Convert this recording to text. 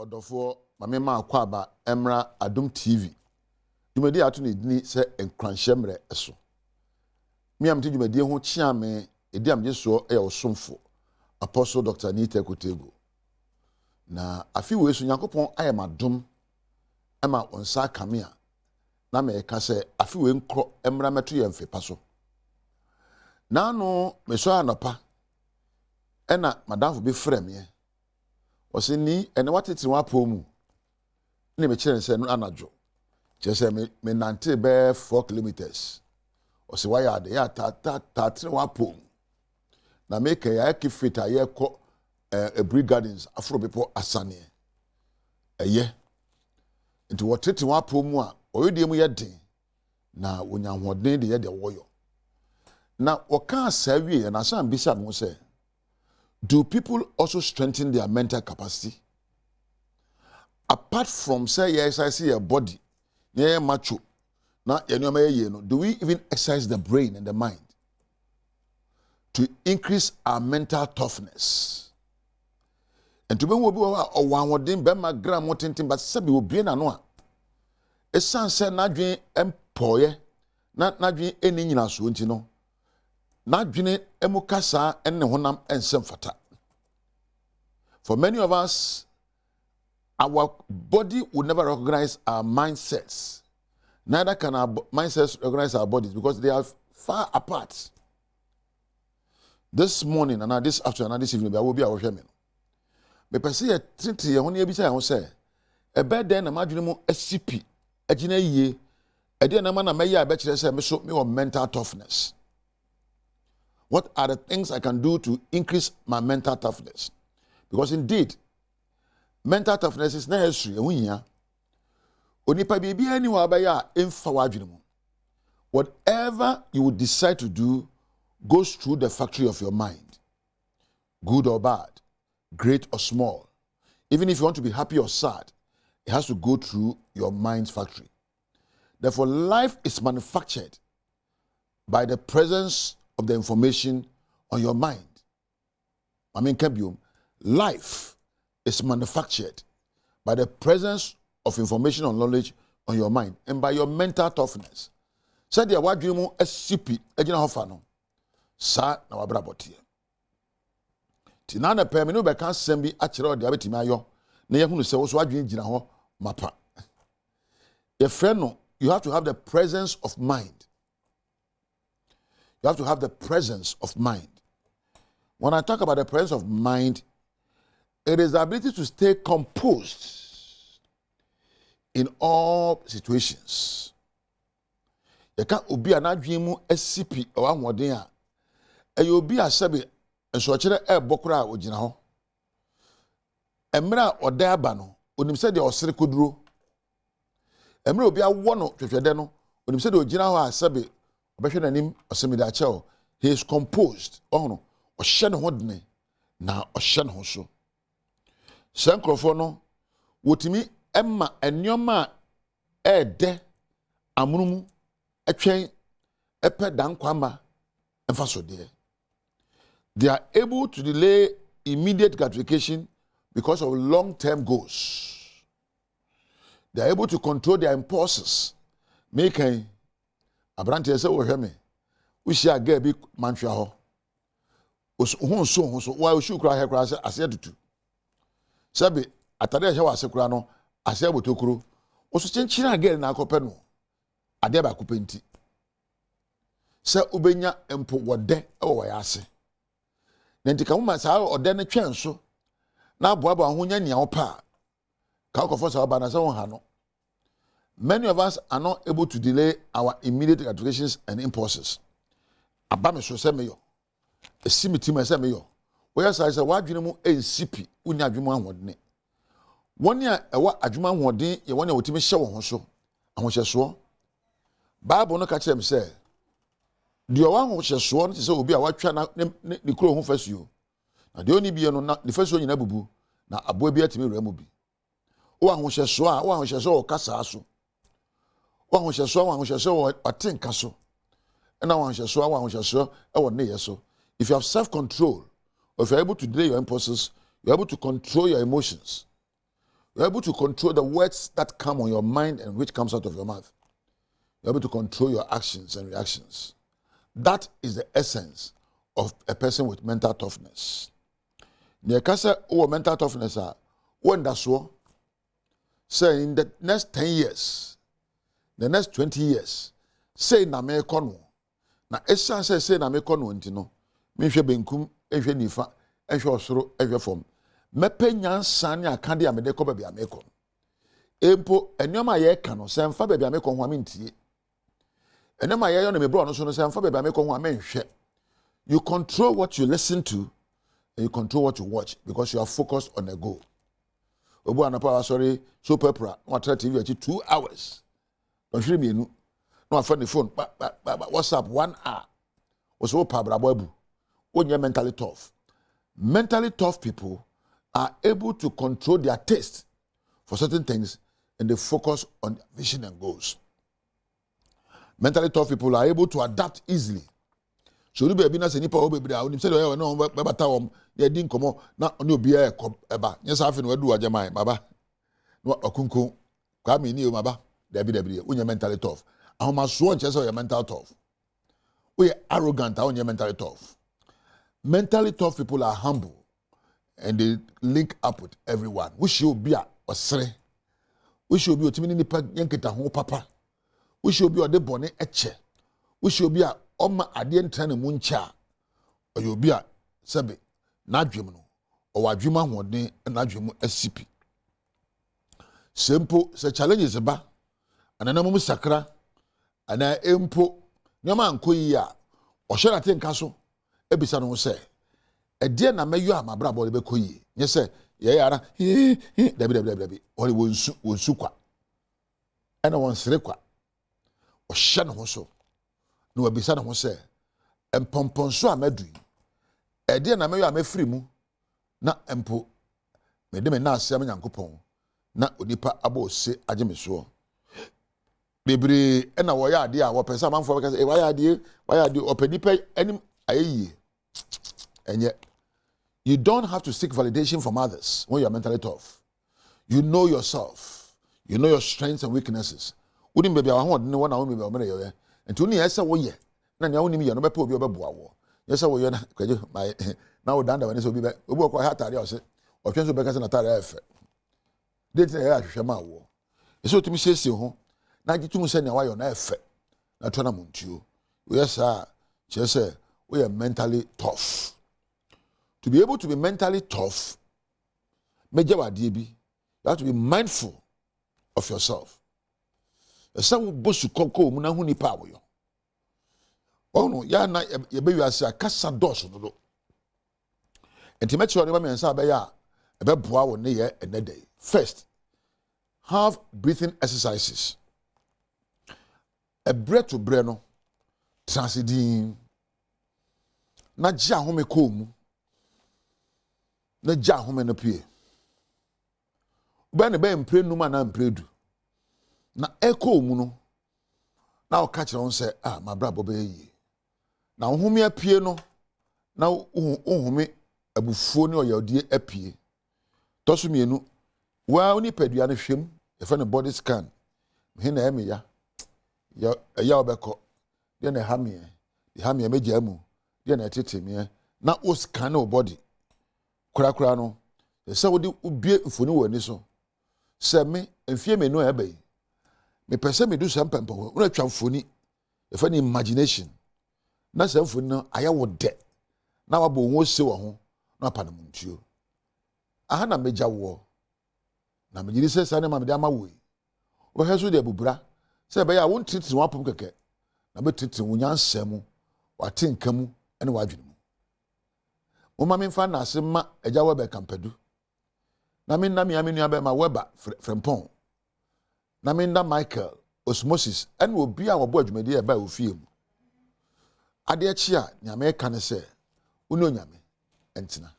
Odofo mame ma akwaba emra Adom TV. Dwumadi ato ne dini se Nkuranhyemre eso. Me am te dwumadi ho chia me edi am yeso e osomfo. Apostle Dr. Nita Kotego. Na afi we so Nyankopon ayemadom ema onsa kamea. Na me ka se afi we nkro emra meto ye mfepa so. Na no me so anopa. Ena madamfo be frem ye. Ose ni ene watete wapo mu. Ni me kire nse no anajo. Chese me nante be 4 kilometers. Ose wa ya de ya ta tre wapo. Na make ya kifita ye ko Ebri Gardens Afro people asane. Eye. Nti watete wapo mu a oyede mu ye den. Na wonya hoden de ye de woyo. Na waka asawie na san bisa mo se do people also strengthen their mental capacity? Apart from say yes, I see a body, yeah, macho. Now, do we even exercise the brain and the mind to increase our mental toughness? And to be one who didn't be my grandma, but Sabi will be an anoa. A son said, not dream employer, not dream any in us, you know. Not dream emukasa and honam and semfata. For many of us, our body will never recognize our mindsets. Neither can our mindsets recognize our bodies because they are far apart. This morning and this afternoon and this evening, I will be our shaman. But I see a trinity, only a bit I will say. A bed then, imagine more SCP, a gene ye, a dear man, I bet you say, me on mental toughness. What are the things I can do to increase my mental toughness? Because indeed, mental toughness is necessary. Whatever you would decide to do goes through the factory of your mind. Good or bad, great or small. Even if you want to be happy or sad, it has to go through your mind's factory. Therefore, life is manufactured by the presence of the information on your mind. I mean, life is manufactured by the presence of information or knowledge on your mind and by your mental toughness. Said the word dream SCP, Ejina Hofano. Sa na wabraboti. Tinana pe me no be kan sembi akire ode abetimi ayo. Na yehunu se wo so adwen gina ho mapa. Your friend, you have to have the presence of mind. You have to have the presence of mind. When I talk about the presence of mind, it is the ability to stay composed in all situations. You can't be an adwimu SCP or one modern. And you'll be a sabi and so a bokra ojina. Emra or diabano, when him said the osiri kudru. Emra will be a one of Tredeno, when him said the ojina sabi. He is composed. Oh no, or shen hodne now or shen hoso. Sancrofono, what me Emma and your ma de amumu a chain a pet down kwamba and faso dear. They are able to delay immediate gratification because of long-term goals. They are able to control their impulses, making Abrante say wo hwe me wo hia ga bi manhwa ho ho so wa wo shukura he kura say ase dutu sabe atade he wa ase kura no ase botokuro wo so chenchira ga na akopɛ no ade ba akopɛnti sɛ ubenya empo wode e wo ya ase na ntika mo ma sa ode ne twen so na aboaba ho nya nia wo pa ka akofo sa ba na sɛ wo ha no. Many of us are not able to delay our immediate gratifications and impulses. Abame so se meyo. Esimiti me se meyo. Oya say wa dwene mu ensipi unya adwuma ahode. Woni a ewa adwuma ahode ye woni a wotimi hye wo ho so. Ahohyeso. Bible no ka kire me se de owa ahohyeso no se obi a watwa na ne kuro ho fasuo. Na de oni bie no na ne fasuo nyina bubu na abo bi atimi wura mu bi. O ahohyeso o kasa so. If you have self-control, or if you're able to delay your impulses, you're able to control your emotions, You're able to control the words that come on your mind and which comes out of your mouth. You're able to control your actions and reactions. That is the essence of a person with mental toughness. Nekasa or mental toughness are when that's so. Say in the next 10 years, the next 20 years, say na me kono. Na esa say na me kono ntino. Me hwe benkum, ehwe nifa, ehwe osoro, ehwe fom. Mepe nyansa ne akade amede ko baabi amekɔ. Empo enwoma ye ka no se mfa baabi amekɔ ho amentie. Enwoma ye yo no me bro no so no se mfa baabi amekɔ ho amenhwɛ. You control what you listen to and you control what you watch because you are focused on a goal. Obu anapa sorry so pepra no atra TV achi 2 hours. Don hwere mienu. No afa the phone WhatsApp 1 hour. Oso pa brabo abu. Onye mentally tough. Mentally tough people are able to control their taste for certain things and they focus on their vision and goals. Mentally tough people are able to adapt easily. So you be na se nipa o bebre a onim se no bebata wom ye di nkomo na oni obi e eba nyesa afi no adu ajaman baba no okunku kwa me ni o maba dabi unya mentally tough. Ahoma so nche se o mental tough. We arrogant a mentally tough. Mentally tough people are humble and they link up with everyone. We should be a osre. We should be otimi nipa yanketa ho papa. We should be ode bone eche. We should be a oma ade ntra na mu ncha. Oyo bi a sebe na adwem no. O wadwem ahoden na adwem asipi. Simple se challenges ba. Anana mu sakra ana empo nyoma ankoyi a o hwera te nka so ebisa no se ede na meyo amabra bo be koyi nye se ye yara dabi ori wonsu kwa ana won sere kwa o hye no so no wabisa no se empomponso amadu ede na meyo amafiri mu na empo mede me na asem nyankopon na onipa abo se agemeso bebre na wo ya ade a wo pesa manfo be ka say why ade opanipa anim ayi enye. You don't have to seek validation from others when you are mentally tough. You know yourself. You know your strengths and weaknesses. Wouldn't be a one no one na me be o mere ye enti oni yesa wo ye na nya woni me ye no be pa obi obeboa wo yesa wo ye na kwaje my na wo danda wani so obi okwa ha tare o se o twen so be ka se na tare efe date na ya hwehwe ma wo eso timi siesie ho na gitum se na wa yo na efe na to na montuo yesa chese we are mentally tough. To be able to be mentally tough, you have to be mindful of yourself. Some bosu koko muna huni power yo. Oh no, ya na ye be you asa kasa dos no do. Enti mechi ori ba me nsa ba ya e be boa wo ne ye ene day. First, have breathing exercises. A breath to breath no transidin na ja home ko mu na ja home no pie ba ne ba mpre numa na mpre du na eko mu no na o ka kire won se ma bra bo ba yi na home apie no na home abufuo ne oyodie apie toso mienu wa oni padua ne hwem e fa ne body scan he na eme ya obeko de na hamie meja mu de na tetemi na o scan o body kura no se wo de ubie mfoni wani so se me mfie me no ebe me pese me du sampempo wo na twa mfoni e fa ni imagination na se mfoni no aya wo de na wabo wo se wo ho na pa na muntuo aha na meja wo na megiri se sa ne ma me de ama wo wo heso de bubura se be ya wo ntiti wo apom keke na be titi wo nyansam wate nkamu ene wadwene mu o ma me mfa na ase ma eja wo be kampadu na me nna me amenu abe ma weba frempon na me nda Michael osmosis ene obi a wo bo adwumadi e ba ofie mu ade achi a nyame ka ne se uno nyame entina